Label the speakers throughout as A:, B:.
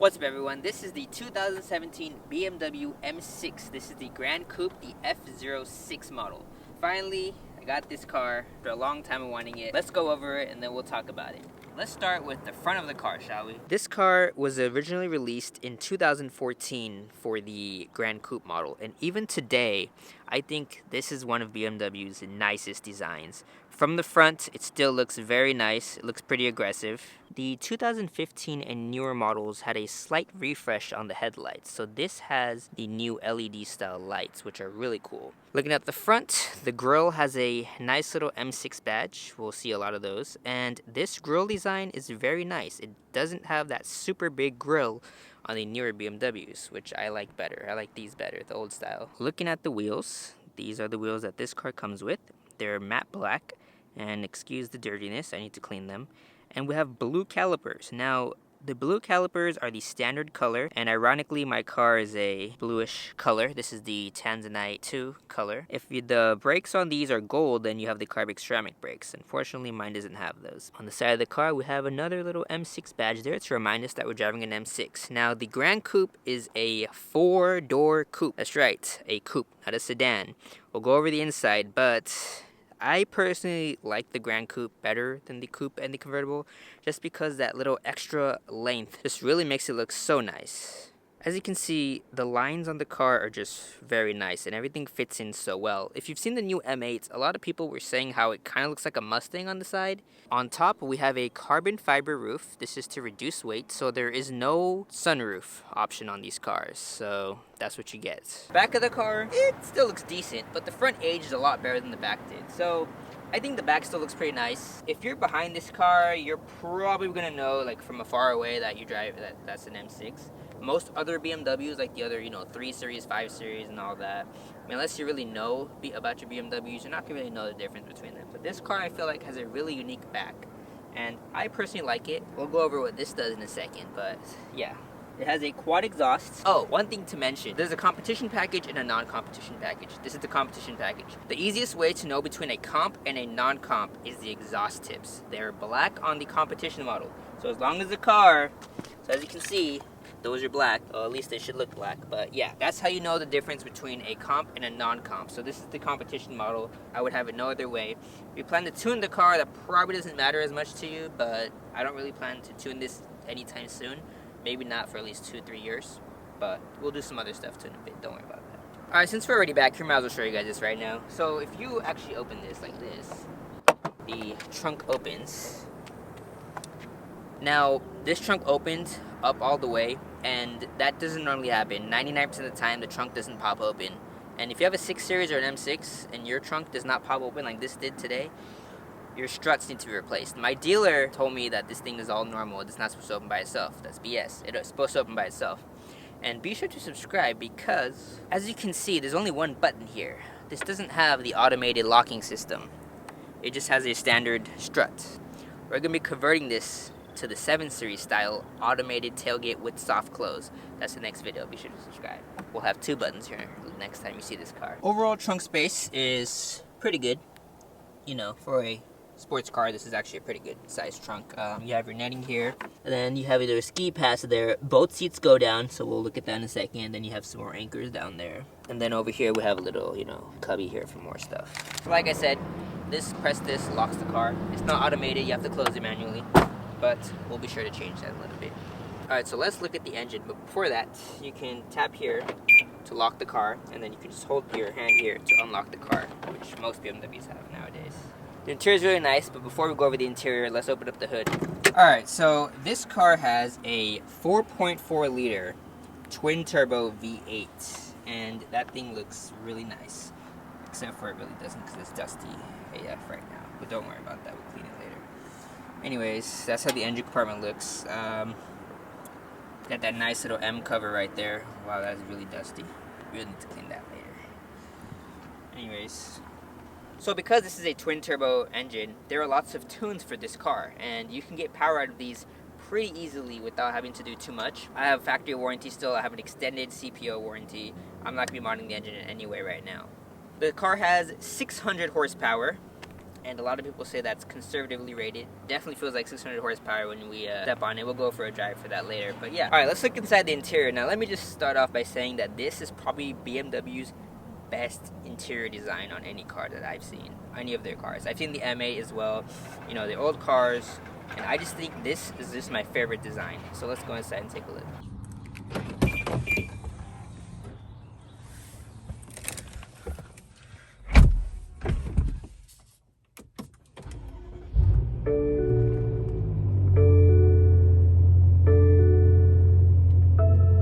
A: What's up everyone, this is the 2017 BMW M6. This is the Gran Coupe, the F06 model. Finally, I got this car for a long time of wanting it. Let's go over it and then we'll talk about it. Let's start with the front of the car, shall we? This car was originally released in 2014 for the Gran Coupe model, and even today, I think this is one of BMW's nicest designs. From the front, it still looks very nice. It looks pretty aggressive. The 2015 and newer models had a slight refresh on the headlights, so this has the new LED style lights, which are really cool. Looking at the front, the grille has a nice little M6 badge. We'll see a lot of those. And this grille design is very nice. It doesn't have that super big grille on the newer BMWs, which I like better. I like these better, the old style. Looking at the wheels, these are the wheels that this car comes with. They're matte black, and excuse the dirtiness, I need to clean them. And we have blue calipers. Now, the blue calipers are the standard color, and ironically, my car is a bluish color. This is the Tanzanite 2 color. If the brakes on these are gold, then you have the carbon ceramic brakes. Unfortunately, mine doesn't have those. On the side of the car, we have another little M6 badge there to remind us that we're driving an M6. Now, the Gran Coupe is a 4-door coupe. That's right, a coupe, not a sedan. We'll go over the inside, but I personally like the Gran Coupe better than the Coupe and the convertible, just because that little extra length just really makes it look so nice. As you can see, the lines on the car are just very nice and everything fits in so well. If you've seen the new M8, a lot of people were saying how it kind of looks like a Mustang on the side. On top, we have a carbon fiber roof. This is to reduce weight, so there is no sunroof option on these cars, so that's what you get. Back of the car, it still looks decent, but the front aged a lot better than the back did. So I think the back still looks pretty nice. If you're behind this car, you're probably gonna know, like from afar away, that you drive that's an M6. Most other BMWs, like the other, 3 Series, 5 Series, and all that, I mean, unless you really know about your BMWs, you're not gonna really know the difference between them. But this car, I feel like, has a really unique back, and I personally like it. We'll go over what this does in a second, but yeah. It has a quad exhaust. Oh, one thing to mention. There's a competition package and a non-competition package. This is the competition package. The easiest way to know between a comp and a non-comp is the exhaust tips. They're black on the competition model. So as long as the car, so as you can see, those are black. Or at least they should look black. But yeah, that's how you know the difference between a comp and a non-comp. So this is the competition model. I would have it no other way. If you plan to tune the car, that probably doesn't matter as much to you, but I don't really plan to tune this anytime soon. Maybe not for at least 2-3 years, but we'll do some other stuff to it in a bit. Don't worry about that. Alright, since we're already back here, might as well show you guys this right now. So if you actually open this like this, the trunk opens. Now, this trunk opened up all the way, and that doesn't normally happen. 99% of the time, the trunk doesn't pop open. And if you have a 6 Series or an M6, and your trunk does not pop open like this did today, your struts need to be replaced. My dealer told me that this thing is all normal. It's not supposed to open by itself. That's BS. It's supposed to open by itself. And be sure to subscribe because, as you can see, there's only one button here. This doesn't have the automated locking system. It just has a standard strut. We're going to be converting this to the 7 Series style automated tailgate with soft close. That's the next video. Be sure to subscribe. We'll have 2 buttons here next time you see this car. Overall trunk space is pretty good. For a sports car, this is actually a pretty good sized trunk. You have your netting here, and then you have either ski pass there. Both seats go down, so we'll look at that in a second. Then you have some more anchors down there, and then over here we have a little, cubby here for more stuff. Like I said, press this locks the car. It's not automated. You have to close it manually, but we'll be sure to change that a little bit. All right, so let's look at the engine. But before that, you can tap here to lock the car, and then you can just hold your hand here to unlock the car, which most BMWs have nowadays. The interior is really nice, but before we go over the interior, let's open up the hood. Alright, so this car has a 4.4 liter twin turbo V8, and that thing looks really nice. Except for it really doesn't because it's dusty AF right now. But don't worry about that, we'll clean it later. Anyways, that's how the engine compartment looks. Got that nice little M cover right there. Wow, that's really dusty. Really need to clean that later. Anyways, so because this is a twin turbo engine, there are lots of tunes for this car, and you can get power out of these pretty easily without having to do too much. I have factory warranty still. I have an extended CPO warranty. I'm not going to be modding the engine in any way right now. The car has 600 horsepower, and a lot of people say that's conservatively rated. Definitely feels like 600 horsepower when we step on it. We'll go for a drive for that later, but yeah. Alright, let's look inside the interior. Now let me just start off by saying that this is probably BMW's best interior design on any car that I've seen, any of their cars. I've seen the M8 as well, you know, the old cars, and I just think this is just my favorite design. So let's go inside and take a look.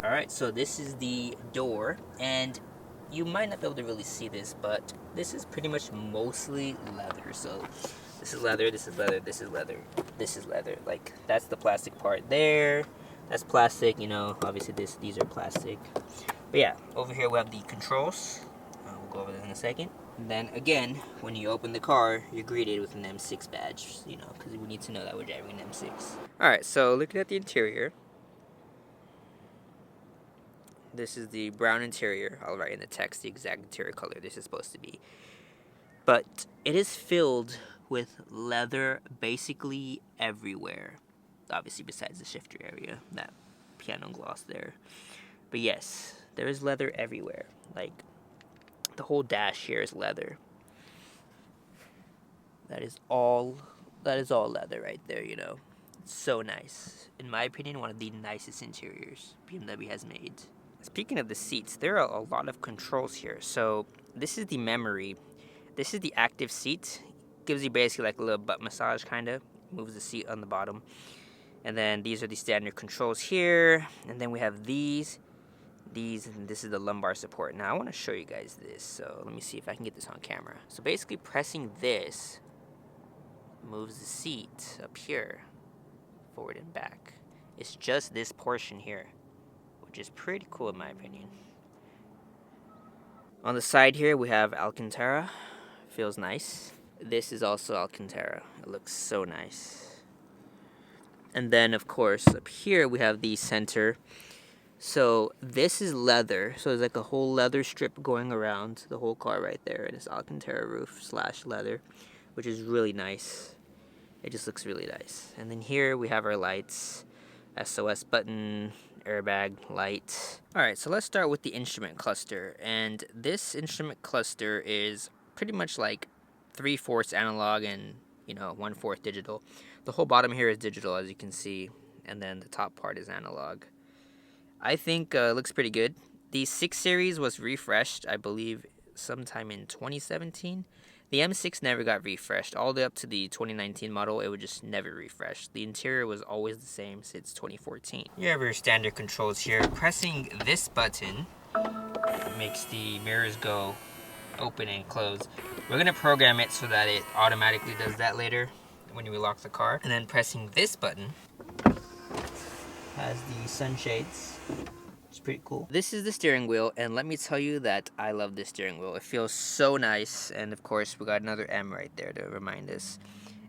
A: Alright, so this is the door, and you might not be able to really see this, but this is pretty much mostly leather. So this is leather, this is leather, this is leather, this is leather. Like, that's the plastic part there. That's plastic, you know, obviously these are plastic. But yeah, over here we have the controls. We'll go over that in a second. And then again, when you open the car, you're greeted with an M6 badge, you know, because we need to know that we're driving an M6. Alright, so looking at the interior. This is the brown interior. I'll write in the text the exact interior color this is supposed to be. But it is filled with leather basically everywhere. Obviously besides the shifter area, that piano gloss there. But yes, there is leather everywhere. Like, the whole dash here is leather. That is all leather right there, you know. It's so nice. In my opinion, one of the nicest interiors BMW has made. Speaking of the seats, there are a lot of controls here. So this is the memory. This is the active seat. Gives you basically like a little butt massage kind of. Moves the seat on the bottom. And then these are the standard controls here. And then we have these, and this is the lumbar support. Now I want to show you guys this. So let me see if I can get this on camera. So basically pressing this moves the seat up here, forward and back. It's just this portion here, which is pretty cool in my opinion. On the side here we have Alcantara. Feels nice. This is also Alcantara. It looks so nice. And then of course up here we have the center. So this is leather. So there's like a whole leather strip going around the whole car right there. And it's Alcantara roof / leather, which is really nice. It just looks really nice. And then here we have our lights, SOS button, airbag, light. Alright, so let's start with the instrument cluster. And this instrument cluster is pretty much like 3/4 analog and, you know, 1/4 digital. The whole bottom here is digital, as you can see, and then the top part is analog. I think it looks pretty good. The 6 Series was refreshed, I believe, sometime in 2017. The M6 never got refreshed. All the way up to the 2019 model, it would just never refresh. The interior was always the same since 2014. You have your standard controls here. Pressing this button makes the mirrors go open and close. We're going to program it so that it automatically does that later when we lock the car. And then pressing this button has the sunshades. It's pretty cool. This is the steering wheel, and let me tell you that I love this steering wheel. It feels so nice, and of course we got another M right there to remind us.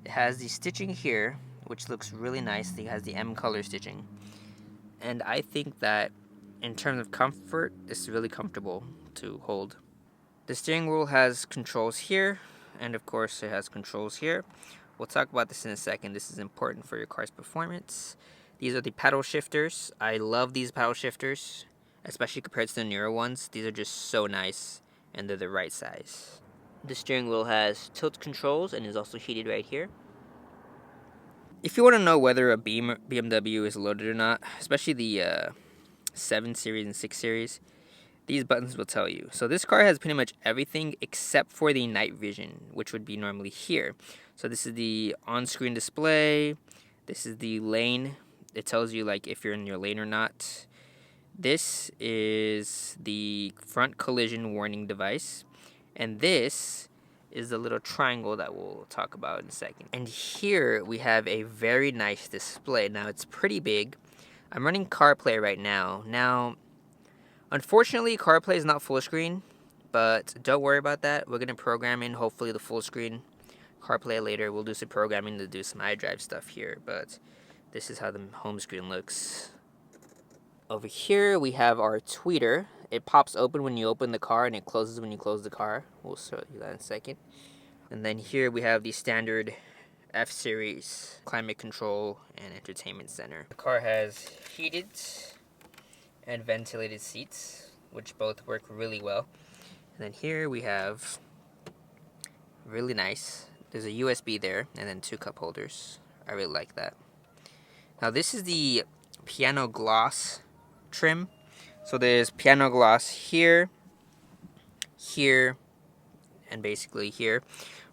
A: It has the stitching here, which looks really nice. It has the M color stitching, and I think that in terms of comfort, it's really comfortable to hold. The steering wheel has controls here, and of course it has controls here. We'll talk about this in a second. This is important for your car's performance. These are the paddle shifters. I love these paddle shifters, especially compared to the newer ones. These are just so nice, and they're the right size. The steering wheel has tilt controls and is also heated right here. If you want to know whether a BMW is loaded or not, especially the 7 Series and 6 Series, these buttons will tell you. So this car has pretty much everything except for the night vision, which would be normally here. So this is the on-screen display. This is the lane. It tells you like if you're in your lane or not. This is the front collision warning device. And this is the little triangle that we'll talk about in a second. And here we have a very nice display. Now it's pretty big. I'm running CarPlay right now. Now, unfortunately, CarPlay is not full screen, but don't worry about that. We're going to program in hopefully the full screen CarPlay later. We'll do some programming to do some iDrive stuff here, but this is how the home screen looks. Over here we have our tweeter. It pops open when you open the car and it closes when you close the car. We'll show you that in a second. And then here we have the standard F series climate control and entertainment center. The car has heated and ventilated seats, which both work really well. And then here we have really nice. There's a USB there and then 2 cup holders. I really like that. Now this is the piano gloss trim. So there's piano gloss here, here, and basically here.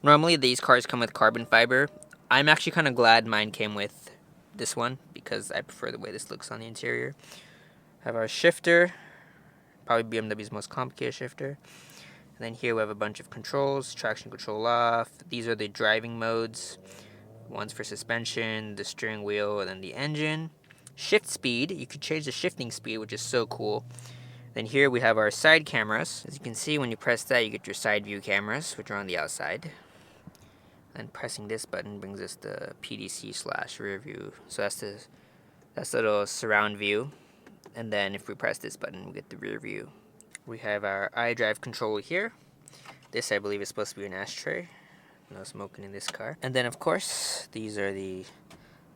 A: Normally these cars come with carbon fiber. I'm actually kind of glad mine came with this one because I prefer the way this looks on the interior. Have our shifter, probably BMW's most complicated shifter. And then here we have a bunch of controls, traction control off. These are the driving modes. One's for suspension, the steering wheel, and then the engine. Shift speed, you can change the shifting speed, which is so cool. Then here we have our side cameras. As you can see, when you press that, you get your side view cameras, which are on the outside. And pressing this button brings us the PDC / rear view. So that's the little surround view. And then if we press this button, we get the rear view. We have our iDrive controller here. This, I believe, is supposed to be an ashtray. No smoking in this car. And then, of course, these are the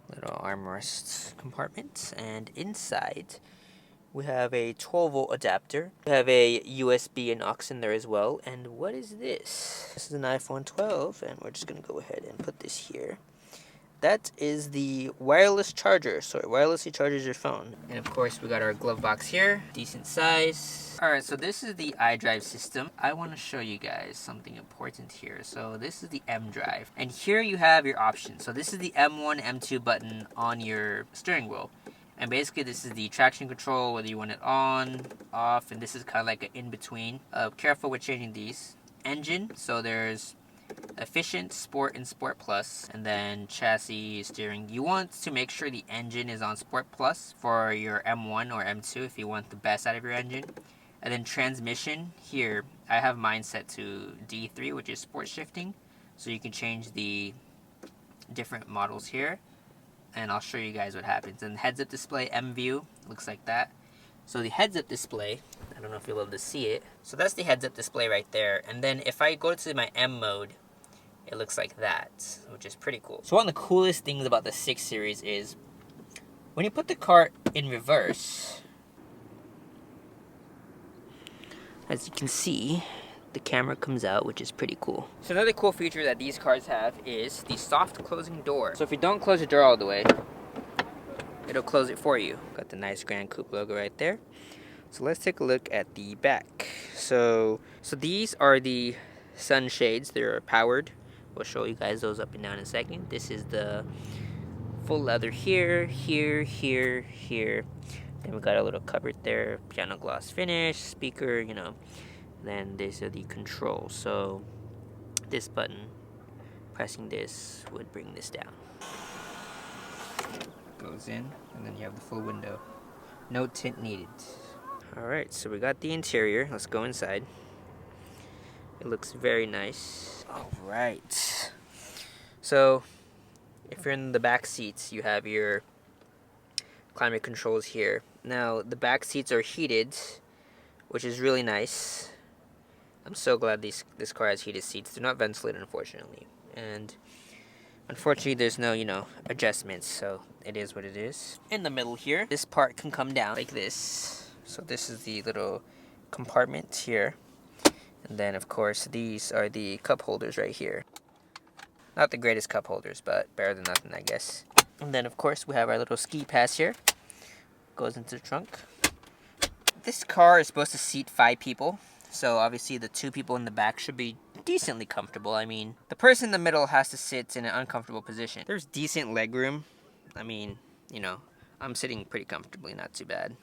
A: little armrest compartments. And inside, we have a 12-volt adapter. We have a USB and aux in there as well. And what is this? This is an iPhone 12, and we're just going to go ahead and put this here. That is the wireless charger, so it wirelessly charges your phone. And of course, we got our glove box here, decent size. Alright, so this is the iDrive system. I want to show you guys something important here. So this is the mDrive. And here you have your options. So this is the M1, M2 button on your steering wheel. And basically this is the traction control, whether you want it on, off, and this is kind of like an in-between. Careful with changing these. Engine, so there's efficient, sport, and sport plus, and then chassis, steering. You want to make sure the engine is on sport plus for your M1 or M2 if you want the best out of your engine. And then transmission, here I have mine set to D3, which is sport shifting, so you can change the different models here, and I'll show you guys what happens. And heads-up display, M view, looks like that. So the heads-up display, I don't know if you'll be able to see it. So that's the heads-up display right there. And then if I go to my M mode, it looks like that, which is pretty cool. So one of the coolest things about the 6 Series is when you put the car in reverse, as you can see, the camera comes out, which is pretty cool. So another cool feature that these cars have is the soft closing door. So if you don't close your door all the way, it'll close it for you. Got the nice Gran Coupe logo right there. So let's take a look at the back. So these are the sunshades. They're powered. We'll show you guys those up and down in a second. This is the full leather here, here, here, here. Then we got a little cupboard there, piano gloss finish, speaker, you know. Then these are the controls. So this button, pressing this would bring this down. Goes in, and then you have the full window. No tint needed. Alright, so we got the interior. Let's go inside. It looks very nice. Alright. So, if you're in the back seats, you have your climate controls here. Now, the back seats are heated, which is really nice. I'm so glad this car has heated seats. They're not ventilated, unfortunately. And unfortunately, there's no, adjustments, so it is what it is. In the middle here, this part can come down like this. So this is the little compartment here. And then, of course, these are the cup holders right here. Not the greatest cup holders, but better than nothing, I guess. And then, of course, we have our little ski pass here. Goes into the trunk. This car is supposed to seat 5 people. So, obviously, the 2 people in the back should be decently comfortable. I mean, the person in the middle has to sit in an uncomfortable position. There's decent leg room. I mean, I'm sitting pretty comfortably, not too bad.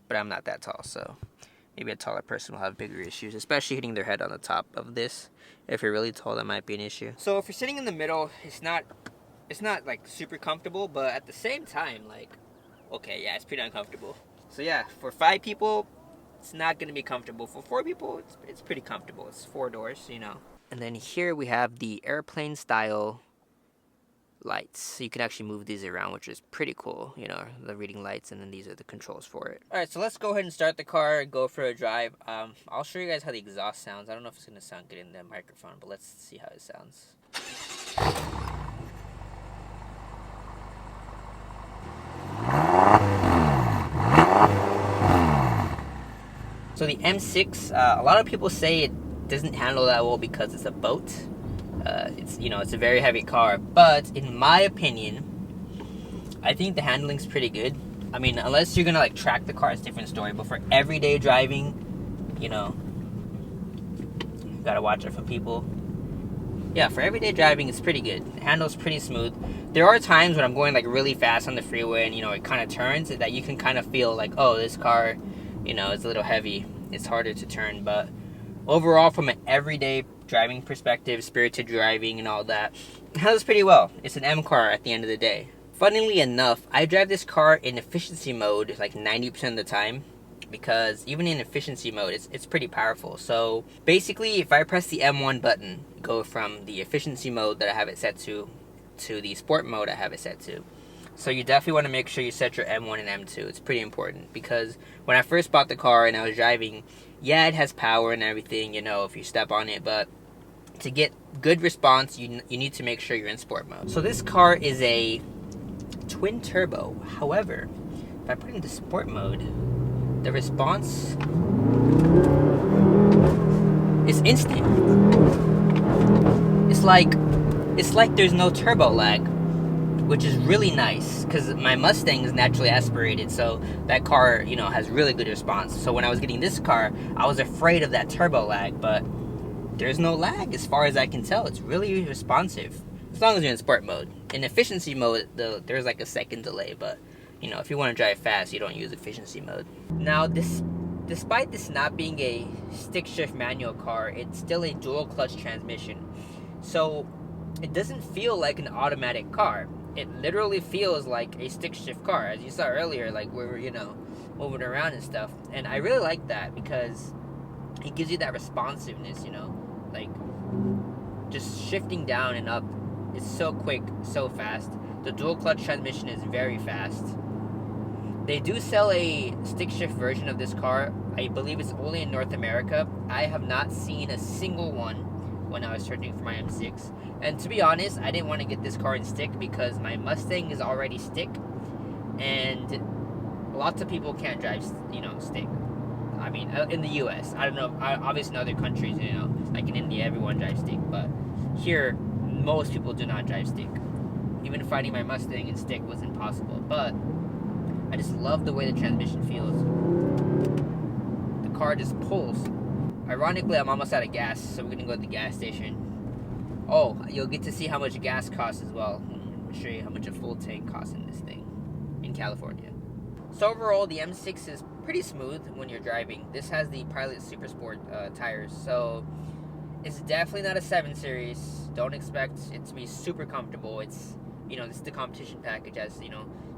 A: But I'm not that tall, so maybe a taller person will have bigger issues, especially hitting their head on the top of this. If you're really tall, that might be an issue. So if you're sitting in the middle, it's not like super comfortable, but at the same time, like, okay, yeah, it's pretty uncomfortable. So yeah, for 5 people, it's not gonna be comfortable. For 4 people, it's pretty comfortable. It's 4 doors, And then here we have the airplane style lights. You can actually move these around, which is pretty cool. You know, the reading lights, and then these are the controls for it. All right, so let's go ahead and start the car, go for a drive. I'll show you guys how the exhaust sounds. I don't know if it's gonna sound good in the microphone, but let's see how it sounds. So the M6, a lot of people say it doesn't handle that well because it's a boat. It's a very heavy car, but in my opinion, I think the handling's pretty good. I mean, unless you're gonna like track the car, it's a different story. But for everyday driving, you gotta watch out for people. Yeah, for everyday driving, it's pretty good. It handles pretty smooth. There are times when I'm going like really fast on the freeway and it kind of turns, that you can kind of feel like, oh, this car, is a little heavy. It's harder to turn, but overall, from an everyday driving perspective, spirited driving and all that, it handles pretty well. It's an M car at the end of the day. Funnily enough, I drive this car in efficiency mode like 90% of the time, because even in efficiency mode, it's pretty powerful. So basically, if I press the M1 button, go from the efficiency mode that I have it set to the sport mode I have it set to. So you definitely want to make sure you set your M1 and M2. It's pretty important, because when I first bought the car and I was driving, yeah, it has power and everything, if you step on it, but to get good response, you need to make sure you're in sport mode. So this car is a twin turbo. However, if I put it into sport mode, the response is instant. It's like there's no turbo lag, which is really nice, because my Mustang is naturally aspirated, so that car, has really good response. So when I was getting this car, I was afraid of that turbo lag, but there's no lag as far as I can tell. It's really responsive, as long as you're in sport mode. In efficiency mode, there's like a second delay, but if you want to drive fast, you don't use efficiency mode. Now, despite this not being a stick shift manual car, it's still a dual clutch transmission. So it doesn't feel like an automatic car. It literally feels like a stick shift car, as you saw earlier, like we were, moving around and stuff. And I really like that, because it gives you that responsiveness, like just shifting down and up is so quick, so fast. The dual clutch transmission is very fast. They do sell a stick shift version of this car. I believe it's only in North America. I have not seen a single one when I was searching for my M6. And to be honest, I didn't want to get this car in stick because my Mustang is already stick, and lots of people can't drive, stick. I mean, in the U.S. I don't know. Obviously, in other countries, like in India, everyone drives stick. But here, most people do not drive stick. Even finding my Mustang in stick was impossible. But I just love the way the transmission feels. The car just pulls. Ironically, I'm almost out of gas, so we're gonna go to the gas station. Oh, you'll get to see how much gas costs as well. I'll show you how much a full tank costs in this thing in California. So overall, the M6 is pretty smooth when you're driving. This has the Pilot Super Sport tires, so it's definitely not a 7 Series. Don't expect it to be super comfortable. It's, this is the competition package, has,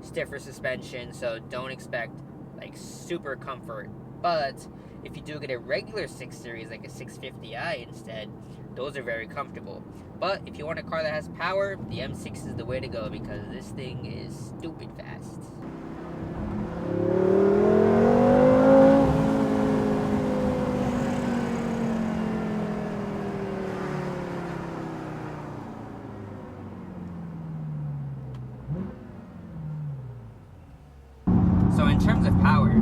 A: stiffer suspension, so don't expect like super comfort. But if you do get a regular 6 Series, like a 650i instead, those are very comfortable. But if you want a car that has power, the M6 is the way to go, because this thing is stupid fast. So in terms of power,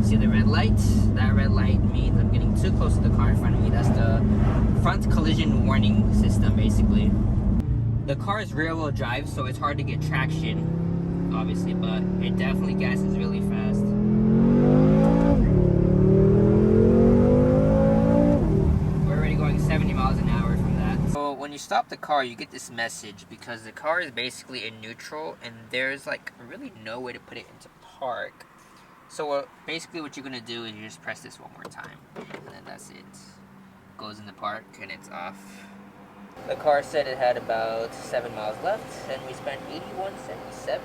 A: see the red light? That red light means I'm getting too close to the car in front of me. That's the front collision warning system, basically. The car is rear-wheel drive, so it's hard to get traction, obviously, but it definitely gasses really fast. We're already going 70 miles an hour from that. So when you stop the car, you get this message, because the car is basically in neutral, and there's like really no way to put it into park. So basically what you're going to do is you just press this one more time, and then that's it. Goes into park, and it's off. The car said it had about 7 miles left, and we spent 81.77.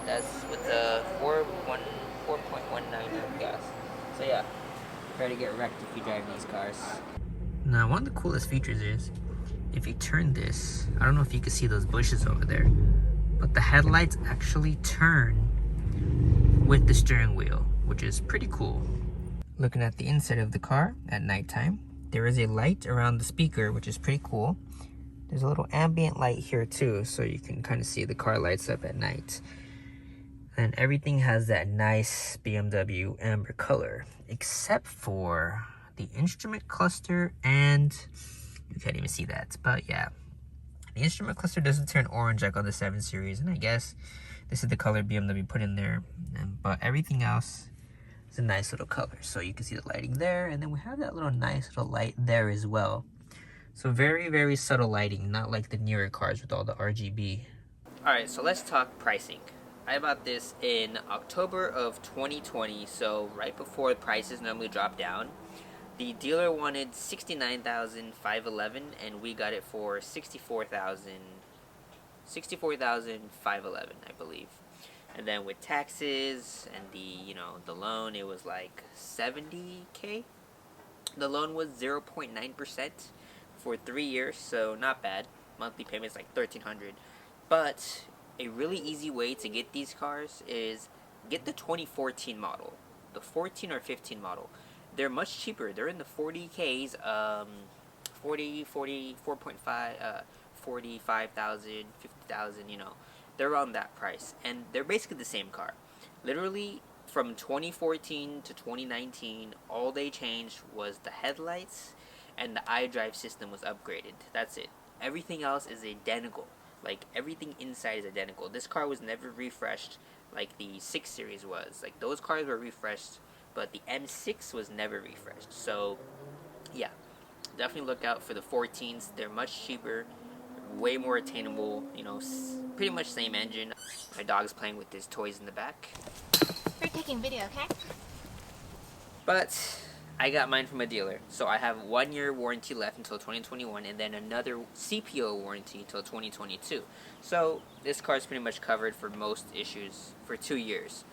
A: That's with the 4.19 gas. So yeah, try to get wrecked if you drive these cars. Now, one of the coolest features is, if you turn this, I don't know if you can see those bushes over there, but the headlights actually turn with the steering wheel, which is pretty cool. Looking at the inside of the car at nighttime, there is a light around the speaker, which is pretty cool. There's a little ambient light here too, so you can kind of see the car lights up at night. And everything has that nice BMW amber color, except for the instrument cluster, and you can't even see that, but yeah. The instrument cluster doesn't turn orange like on the 7 Series, and I guess this is the color BMW put in there. But everything else is a nice little color. So you can see the lighting there, and then we have that little nice little light there as well. So very, very subtle lighting, not like the newer cars with all the RGB. Alright, so let's talk pricing. I bought this in October of 2020, so right before the prices normally drop down. The dealer wanted $69,511, and we got it for $64,511, I believe. And then with taxes and the loan, it was like $70K. The loan was 0.9% for 3 years, so not bad. Monthly payments like $1,300. But a really easy way to get these cars is get the 2014 model, the 14 or 15 model. They're much cheaper. They're in the 40Ks, 45,000, 50,000, They're around that price. And they're basically the same car. Literally, from 2014 to 2019, all they changed was the headlights and the iDrive system was upgraded. That's it. Everything else is identical. Like, everything inside is identical. This car was never refreshed like the 6 Series was. Like, those cars were refreshed, but the M6 was never refreshed. So, yeah, definitely look out for the 14s. They're much cheaper, way more attainable, pretty much same engine. My dog's playing with his toys in the back.
B: We're taking video, okay?
A: But I got mine from a dealer, so I have 1 year warranty left until 2021, and then another CPO warranty until 2022. So this car is pretty much covered for most issues for 2 years.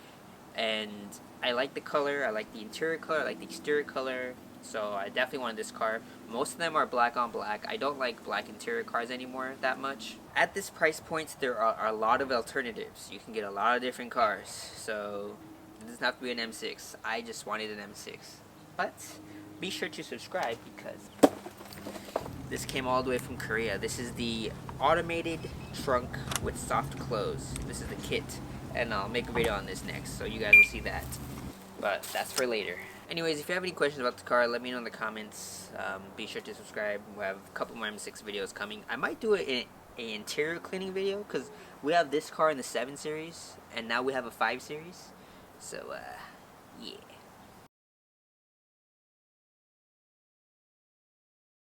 A: And I like the color, I like the interior color, I like the exterior color, so I definitely wanted this car. Most of them are black on black. I don't like black interior cars anymore that much. At this price point, there are a lot of alternatives. You can get a lot of different cars, so it doesn't have to be an M6. I just wanted an M6. But be sure to subscribe because this came all the way from Korea. This is the automated trunk with soft close. This is the kit, and I'll make a video on this next, so you guys will see that. But that's for later. Anyways, if you have any questions about the car, let me know in the comments. Be sure to subscribe. We'll have a couple more M6 videos coming. I might do an interior cleaning video because we have this car in the 7 Series, and now we have a 5 Series. So, yeah.